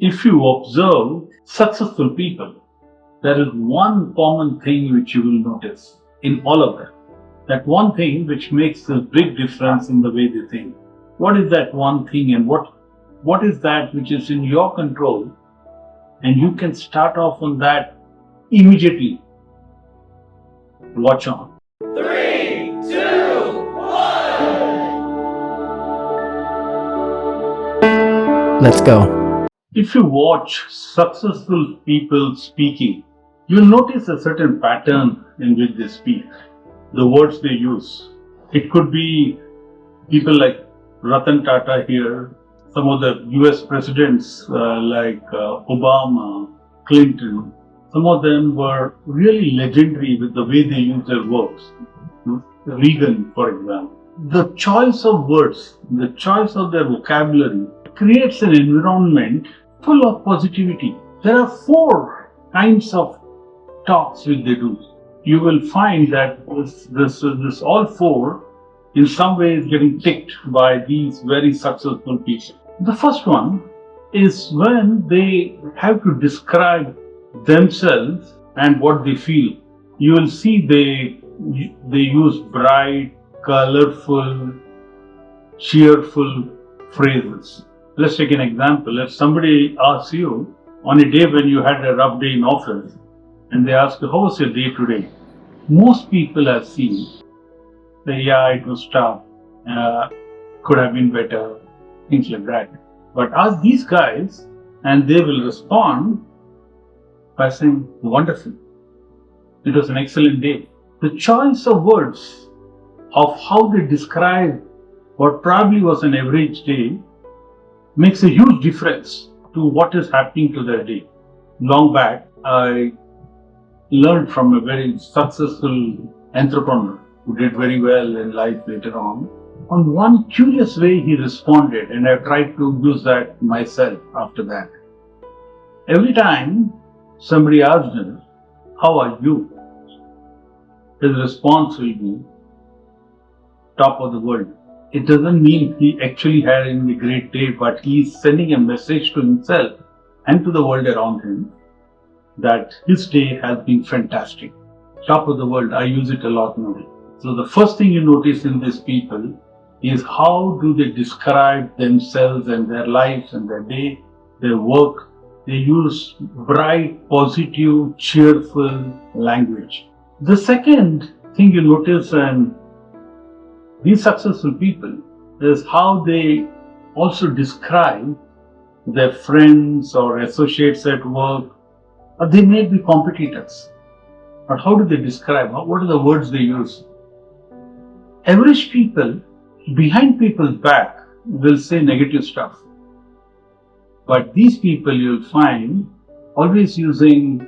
If you observe successful people, there is one common thing which you will notice in all of them. That one thing which makes a big difference in the way they think. What is that one thing, and what is that which is in your control, and you can start off on that immediately. Watch on. 3, 2, 1. Let's go. If you watch successful people speaking, you'll notice a certain pattern in which they speak, the words they use. It could be people like Ratan Tata here, some of the US presidents like Obama, Clinton. Some of them were really legendary with the way they use their words. Reagan, for example. The choice of words, the choice of their vocabulary creates an environment full of positivity. There are 4 kinds of talks which they do. You will find that this all 4 in some way is getting ticked by these very successful people. The first one is when they have to describe themselves and what they feel. You will see they use bright, colorful, cheerful phrases. Let's take an example. If somebody asks you on a day when you had a rough day in office, and they ask you, how was your day today? Most people have seen say, yeah, it was tough, could have been better, things like that. But ask these guys, and they will respond by saying, wonderful. It was an excellent day. The choice of words of how they describe what probably was an average day makes a huge difference to what is happening to their day. Long back, I learned from a very successful entrepreneur who did very well in life later on one curious way he responded, and I tried to use that myself after that. Every time somebody asked him, how are you? His response will be, top of the world. It doesn't mean he actually had a great day, but he is sending a message to himself and to the world around him that his day has been fantastic. Top of the world, I use it a lot now. So the first thing you notice in these people is how do they describe themselves and their lives and their day, their work. They use bright, positive, cheerful language. The second thing you notice in these successful people is how they also describe their friends or associates at work. Or they may be competitors. But how do they describe? What are the words they use? Average people, behind people's back, will say negative stuff. But these people you'll find always using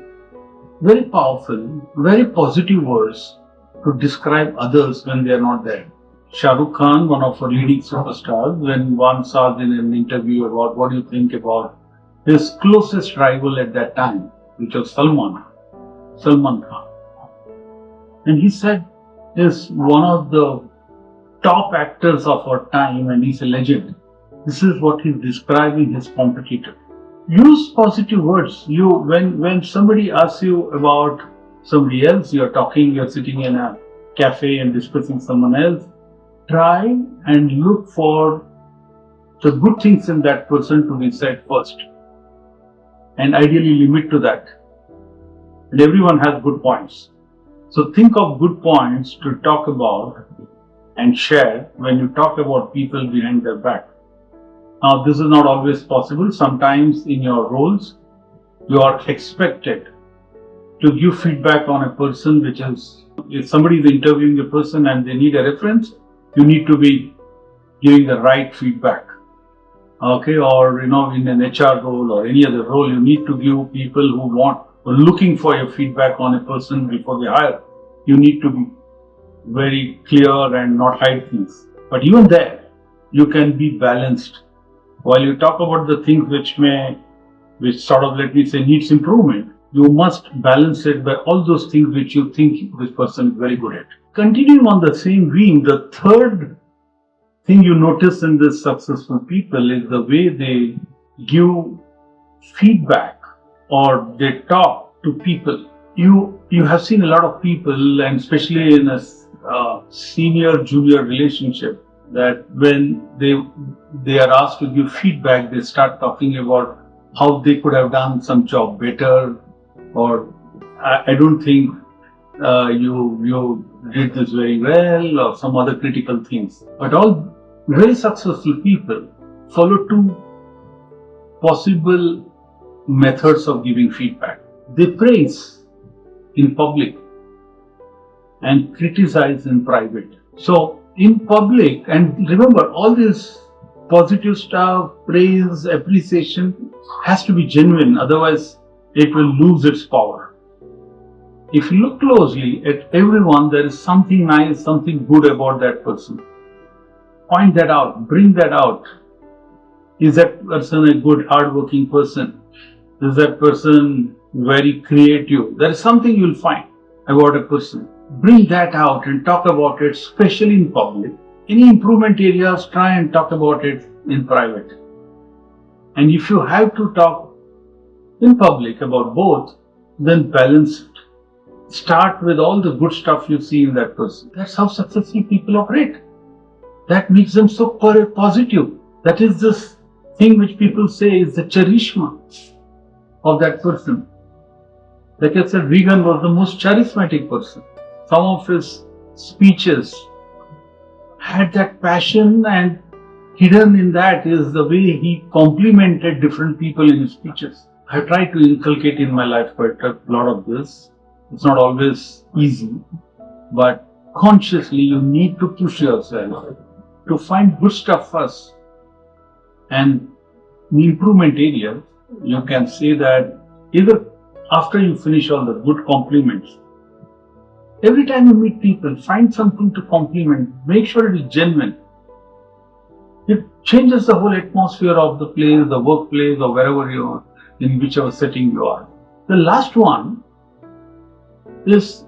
very powerful, very positive words to describe others when they are not there. Shah Rukh Khan, one of our leading superstars, when once asked in an interview about what do you think about his closest rival at that time, which was Salman Khan. And he said, is one of the top actors of our time and he's a legend. This is what he's describing his competitor. Use positive words. When somebody asks you about somebody else, you're sitting in a cafe and discussing someone else, try and look for the good things in that person to be said first. And ideally limit to that. And everyone has good points. So think of good points to talk about and share when you talk about people behind their back. Now, this is not always possible. Sometimes in your roles, you are expected to give feedback on a person, which is, if somebody is interviewing a person and they need a reference, you need to be giving the right feedback. Okay, or in an HR role or any other role, you need to give people who are looking for your feedback on a person before they hire. You need to be very clear and not hide things. But even there, you can be balanced. While you talk about the things which sort of, let me say, needs improvement, you must balance it by all those things which you think this person is very good at. Continuing on the same vein, the third thing you notice in these successful people is the way they give feedback or they talk to people. You have seen a lot of people, and especially in a senior junior relationship, that when they are asked to give feedback, they start talking about how they could have done some job better, or I don't think you did this very well, or some other critical things. But all very successful people follow two possible methods of giving feedback. They praise in public and criticize in private. So in public, and remember, all this positive stuff, praise, appreciation has to be genuine, otherwise it will lose its power. If you look closely at everyone, there is something nice, something good about that person. Point that out, bring that out. Is that person a good, hardworking person? Is that person very creative? There is something you'll find about a person. Bring that out and talk about it, especially in public. Any improvement areas, try and talk about it in private. And if you have to talk in public about both, then balance it. Start with all the good stuff you see in that person. That's how successful people operate. That makes them so positive. That is this thing which people say is the charisma of that person. Like I said, Reagan was the most charismatic person. Some of his speeches had that passion, and hidden in that is the way he complimented different people in his speeches. I try to inculcate in my life quite a lot of this. It's not always easy, but consciously you need to push yourself to find good stuff first. And in improvement areas, you can say that either after you finish all the good compliments, every time you meet people, find something to compliment, make sure it is genuine. It changes the whole atmosphere of the place, the workplace, or wherever you are, in whichever setting you are. The last one is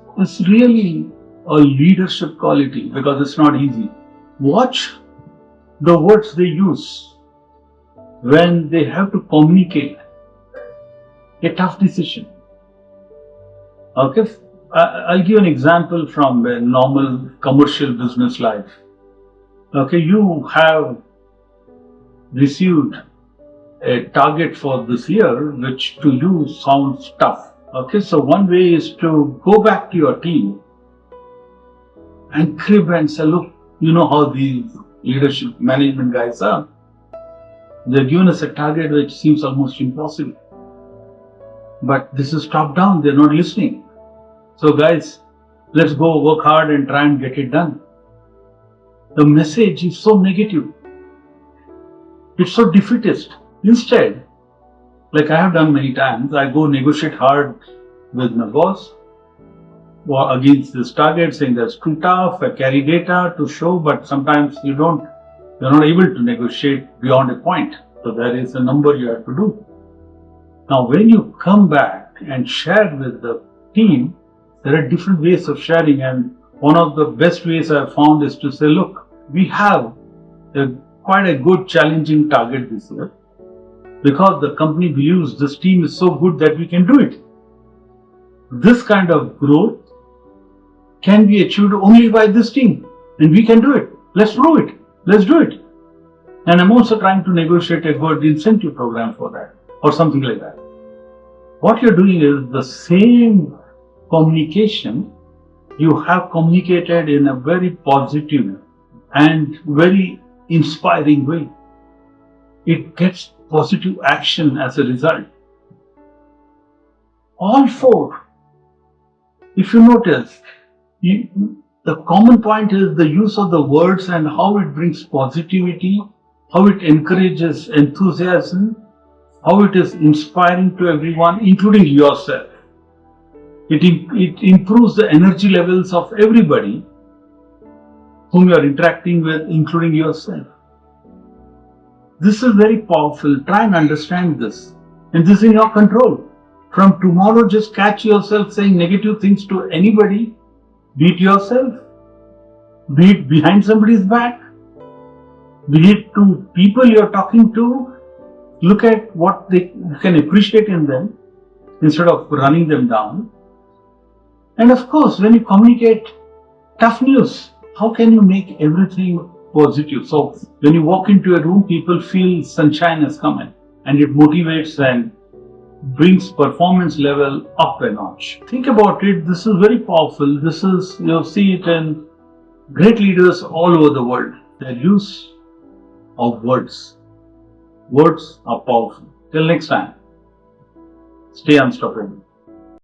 really a leadership quality, because it's not easy. Watch the words they use when they have to communicate a tough decision. Okay, I'll give an example from a normal commercial business life. Okay, you have received a target for this year, which to you sounds tough. Okay, so one way is to go back to your team and crib and say, look, you know how these leadership management guys are. They're given us a target which seems almost impossible. But this is top down, they're not listening. So guys, let's go work hard and try and get it done. The message is so negative. It's so defeatist. Instead, like I have done many times, I go negotiate hard with my boss or against this target, saying that's too tough, I carry data to show, but sometimes you're not able to negotiate beyond a point. So there is a number you have to do. Now, when you come back and share with the team, there are different ways of sharing, and one of the best ways I've found is to say, look, we have quite a good challenging target this year, because the company believes this team is so good that we can do it. This kind of growth can be achieved only by this team, and we can do it. Let's do it. Let's do it. And I'm also trying to negotiate a good incentive program for that, or something like that. What you're doing is the same communication you have communicated in a very positive and very inspiring way. It gets positive action as a result. All four, if you notice, the common point is the use of the words and how it brings positivity, how it encourages enthusiasm, how it is inspiring to everyone, including yourself. It improves the energy levels of everybody whom you are interacting with, including yourself. This is very powerful. Try and understand this. And this is in your control. From tomorrow, just catch yourself saying negative things to anybody, be it yourself, be it behind somebody's back, be it to people you're talking to, Look at what they can appreciate in them instead of running them down. And of course, when you communicate tough news, how can you make everything positive? So when you walk into a room, people feel sunshine has come in, and it motivates and brings performance level up a notch. Think about it. This is very powerful. This is, you see it in great leaders all over the world. Their use of words. Words are powerful. Till next time, stay unstoppable.